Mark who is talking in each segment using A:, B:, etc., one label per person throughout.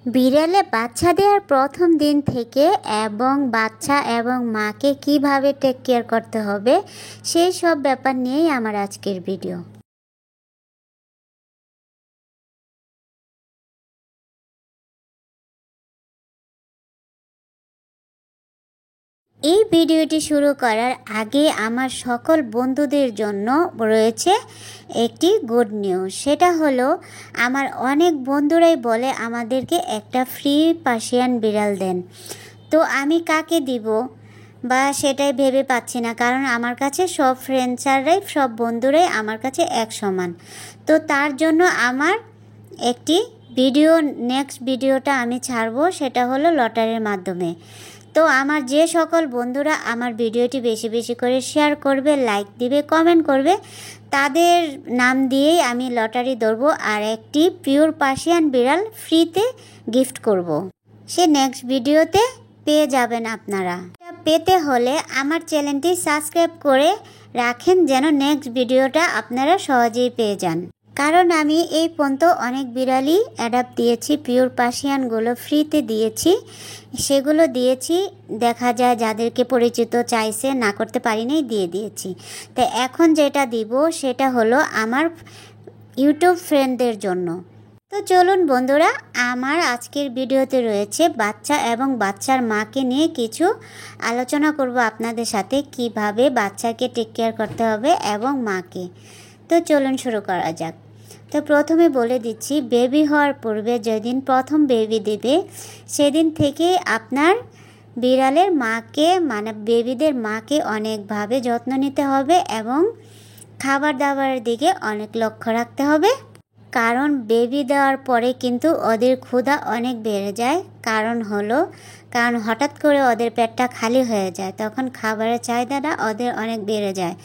A: বিড়ালে বাচ্চা দেওয়ার প্রথম দিন থেকে এবং বাচ্চা এবং মাকে কিভাবে টেক কেয়ার করতে হবে সেই সব ব্যাপার নিয়েই আমার আজকের ভিডিও। এই ভিডিওটি শুরু করার আগে আমার সকল বন্ধুদের জন্য রয়েছে একটি গুড নিউজ। সেটা হলো আমার অনেক বন্ধুরাই বলে আমাদেরকে একটা ফ্রি পার্সিয়ান বিড়াল দেন। তো আমি কাকে দিব বা সেটাই ভেবে পাচ্ছি না, কারণ আমার কাছে সব ফ্রেন্ডসাররাই সব বন্ধুরাই আমার কাছে এক সমান। তো তার জন্য আমার একটি নেক্সট ভিডিওটা আমি ছাড়বো, সেটা হলো লটারির মাধ্যমে। তো আমার যে সকল বন্ধুরা আমার ভিডিওটি বেশি বেশি করে শেয়ার করবে, লাইক দিবে, কমেন্ট করবে, তাদের নাম দিয়েই আমি লটারি ধরবো আর একটি পিওর পার্সিয়ান বিড়াল ফ্রিতে গিফট করব। সে নেক্সট ভিডিওতে পেয়ে যাবেন আপনারা। পেতে হলে আমার চ্যানেলটি সাবস্ক্রাইব করে রাখেন যেন নেক্সট ভিডিওটা আপনারা সহজেই পেয়ে যান। কারণ আমি এই পর্যন্ত অনেক বিড়ালই অ্যাডাপ্ট দিয়েছি, পিওর পার্সিয়ানগুলো ফ্রিতে দিয়েছি, সেগুলো দিয়েছি দেখা যায় যাদেরকে পরিচিত চাইছে, না করতে পারিনি, দিয়ে দিয়েছি। তাই এখন যেটা দিব সেটা হলো আমার ইউটিউব ফ্রেন্ডদের জন্য। তো চলুন বন্ধুরা, আমার আজকের ভিডিওতে রয়েছে বাচ্চা এবং বাচ্চার মাকে নিয়ে কিছু আলোচনা করব আপনাদের সাথে, কিভাবে বাচ্চাকে টেক কেয়ার করতে হবে এবং মাকে। তো চলুন শুরু করা যাক। তো প্রথমে বলে দিচ্ছি, বেবি হওয়ার পূর্বে যেদিন প্রথম বেবি দেবে সেদিন থেকে আপনার বিড়ালের মাকে মানে বেবিদের মাকে অনেকভাবে যত্ন নিতে হবে এবং খাবার দাবারের দিকে অনেক লক্ষ্য রাখতে হবে। কারণ বেবি দেওয়ার পরে কিন্তু ওদের ক্ষুধা অনেক বেড়ে যায়। কারণ হঠাৎ করে ওদের পেটটা খালি হয়ে যায়, তখন খাবারের চাহিদাটা ওদের অনেক বেড়ে যায়।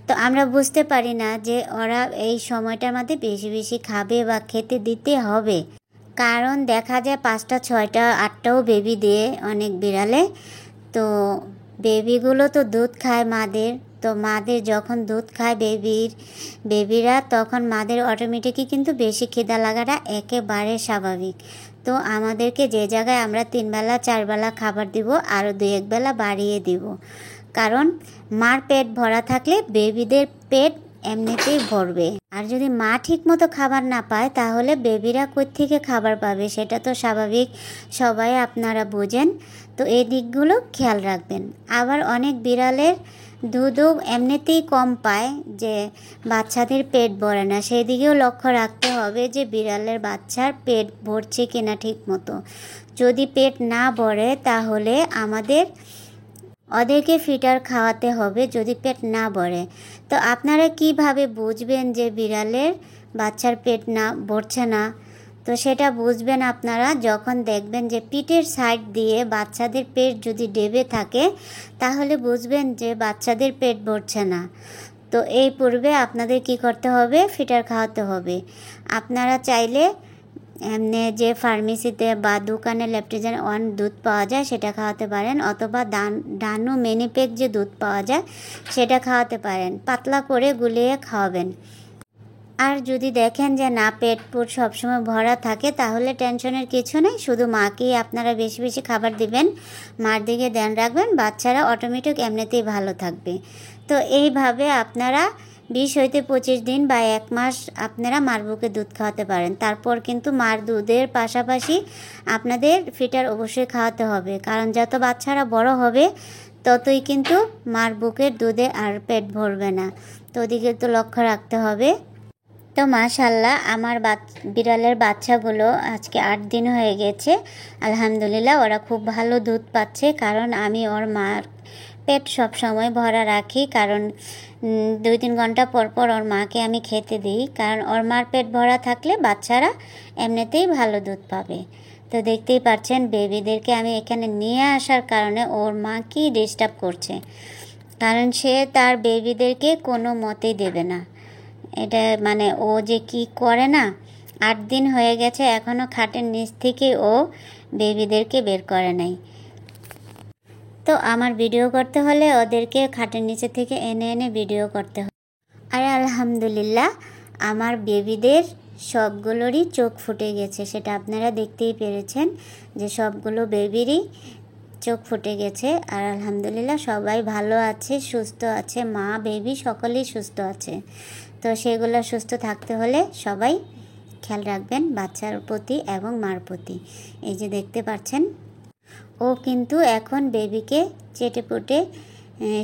A: তো আমরা বুঝতে পারি না যে ওরা এই সময়টার মধ্যে বেশি বেশি খাবে বা খেতে দিতে হবে। কারণ দেখা যায় 5টা 6টা 8টাও বেবি দিয়ে অনেক বিড়ালে। তো বেবিগুলো তো দুধ খায় মাদের, তো মাদের যখন দুধ খায় বেবিরা, তখন মাদের অটোমেটিকই কিন্তু বেশি খিদা লাগাটা একেবারে স্বাভাবিক। তো আমাদেরকে যে জায়গায় আমরা 3 বেলা 4 বেলা খাবার দিব, আরও 2-1 বেলা বাড়িয়ে দিব। কারণ মার পেট ভরা থাকলে বেবিদের পেট এমনিতেই ভরবে। আর যদি মা ঠিক মতো খাবার না পায় তাহলে বেবিরা কই থেকে খাবার পাবে, সেটা তো স্বাভাবিক, সবাই আপনারা বোঝেন। তো এই দিকগুলো খেয়াল রাখবেন। আবার অনেক বিড়ালের দুধও এমনিতেই কম পায়, যে বাচ্চাদের পেট ভরে না, সেই দিকেও লক্ষ্য রাখতে হবে যে বিড়ালের বাচ্চার পেট ভরছে কিনা ঠিক মতো। যদি পেট না ভরে তাহলে আমাদের ওদেরকে ফিডার খাওয়াতে হবে, যদি পেট না ভরে। তো আপনারা কিভাবে বুঝবেন যে বিড়ালের বাচ্চার পেট না ভরছে না? তো সেটা বুঝবেন আপনারা যখন দেখবেন যে পিঠের সাইড দিয়ে বাচ্চাদের পেট যদি ডেবে থাকে, তাহলে বুঝবেন যে বাচ্চাদের পেট ভরছে না। তো এই পূর্বে আপনাদের কি করতে হবে? ফিডার খাওয়াতে হবে। আপনারা চাইলে এমনি যে ফার্মেসিতে বা দোকানে ল্যাকটোজেন 1 দুধ পাওয়া যায় সেটা খাওয়াতে পারেন, অথবা ডানু মেনিপেক যে দুধ পাওয়া যায় সেটা খাওয়াতে পারেন। পাতলা করে গুলিয়ে খাওয়াবেন। আর যদি দেখেন যে না, পেট সবসময় ভরা থাকে, তাহলে টেনশনের কিছু নেই, শুধু মাকেই আপনারা বেশি বেশি খাবার দিবেন, মার দিকে ধ্যান রাখবেন, বাচ্চারা অটোমেটিক এমনিতেই ভালো থাকবে। তো এইভাবে আপনারা 20 হইতে 25 দিন বা 1 মাস আপনারা মার বুকে দুধ খাওয়াতে পারেন। তারপর কিন্তু মার দুধের পাশাপাশি আপনাদের ফিটার অবশ্যই খাওয়াতে হবে, কারণ যত বাচ্চারা বড় হবে ততই কিন্তু মার বুকের দুধে আর পেট ভরবে না। তো ওদিকে তো লক্ষ্য রাখতে হবে। তো মাশাল্লাহ, আমার বিড়ালের বাচ্চাগুলো আজকে 8 দিন হয়ে গেছে। আলহামদুলিল্লাহ, ওরা খুব ভালো দুধ পাচ্ছে। কারণ আমি ওর মার পেট সব সময় ভরা রাখি, কারণ 2-3 ঘন্টা পর পর ওর মাকে আমি খেতে দিই। কারণ ওর মার পেট ভরা থাকলে বাচ্চারা এমনিতেই ভালো দুধ পাবে। তো দেখতেই পাচ্ছেন বেবিদেরকে আমি এখানে নিয়ে আসার কারণে ওর মা কি ডিস্টার্ব করছে, কারণ সে তার বেবিদেরকে কোনো মতেই দেবে না। এটা মানে ও যে কি করে না, 8 দিন হয়ে গেছে এখনও খাটের নিচ থেকে ও বেবিদেরকে বের করে নাই। তো আমার ভিডিও করতে হলে ওদেরকে খাটের নিচে থেকে এনে এনে ভিডিও করতে হয়। আর আলহামদুলিল্লাহ, আমার বেবিদের সবগুলোরই চোখ ফুটে গেছে, সেটা আপনারা দেখতেই পেরেছেন যে সবগুলো বেবিরই চোখ ফুটে গেছে। আর আলহামদুলিল্লাহ সবাই ভালো আছে, সুস্থ আছে, মা বেবি সকলেই সুস্থ আছে। তো সেগুলো সুস্থ থাকতে হলে সবাই খেয়াল রাখবেন বাচ্চার প্রতি এবং মার প্রতি। এই যে দেখতে পাচ্ছেন ও কিন্তু এখন বেবিকে চেটেপুটে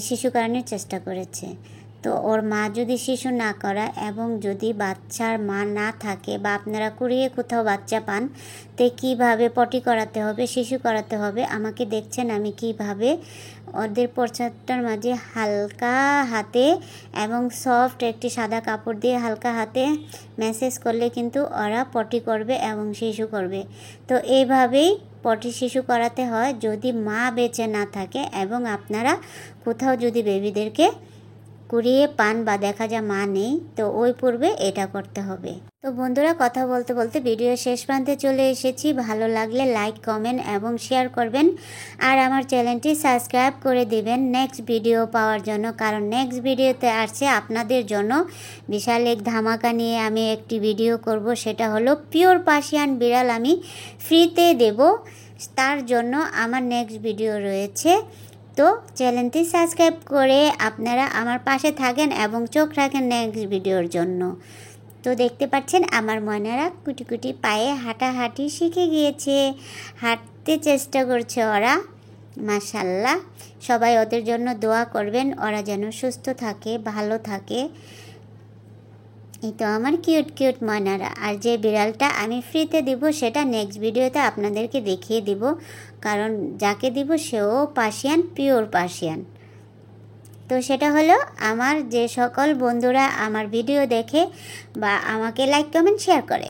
A: শিশুকরণের চেষ্টা করেছে। তো ওর মা যদি শিশু না করা এবং যদি বাচ্চার মা না থাকে বা আপনারা কুড়িয়ে কোথাও বাচ্চা পান, তে কীভাবে পটি করাতে হবে, শিশু করাতে হবে, আমাকে দেখছেন আমি কিভাবে ওদের পশ্চাৎটার মাঝে হালকা হাতে এবং সফট একটি সাদা কাপড় দিয়ে হালকা হাতে ম্যাসেজ করলে কিন্তু ওরা পটি করবে এবং শিশু করবে। তো এইভাবেই পটি শিশু করাতে হয় যদি মা বেঁচে না থাকে এবং আপনারা কোথাও যদি বেবিদেরকে কুড়িয়ে পান বা দেখা যায় মা নেই, তো ওই পূর্বে এটা করতে হবে। তো বন্ধুরা, কথা বলতে বলতে ভিডিও শেষ প্রান্তে চলে এসেছি। ভালো লাগলে লাইক, কমেন্ট এবং শেয়ার করবেন আর আমার চ্যানেলটি সাবস্ক্রাইব করে দিবেন নেক্সট ভিডিও পাওয়ার জন্য, কারণ নেক্সট ভিডিওতে আসছে আপনাদের জন্য বিশাল এক ধামাকা নিয়ে আমি একটি ভিডিও করব। সেটা হলো পিওর পার্সিয়ান বিড়াল আমি ফ্রিতে দেব, তার জন্য আমার নেক্সট ভিডিও রয়েছে। তো চ্যানেলটি সাবস্ক্রাইব করে আপনারা আমার পাশে থাকেন এবং চোখ রাখেন নেক্সট ভিডিওর জন্য। তো দেখতে পাচ্ছেন আমার ময়নারা কুটি কুটি পায়ে হাঁটাহাঁটি শিখে গিয়েছে, হাঁটতে চেষ্টা করছে ওরা। মাশাআল্লাহ, সবাই ওদের জন্য দোয়া করবেন, ওরা যেন সুস্থ থাকে, ভালো থাকে। এই তো আমার কিউট কিউট ময়নারা। আর যে বিড়ালটা আমি ফ্রিতে দিব সেটা নেক্সট ভিডিওতে আপনাদেরকে দেখিয়ে দিব, কারণ যাকে দিব সেও পার্সিয়ান, পিওর পার্সিয়ান। তো সেটা হলো আমার যে সকল বন্ধুরা আমার ভিডিও দেখে বা আমাকে লাইক, কমেন্ট, শেয়ার করে।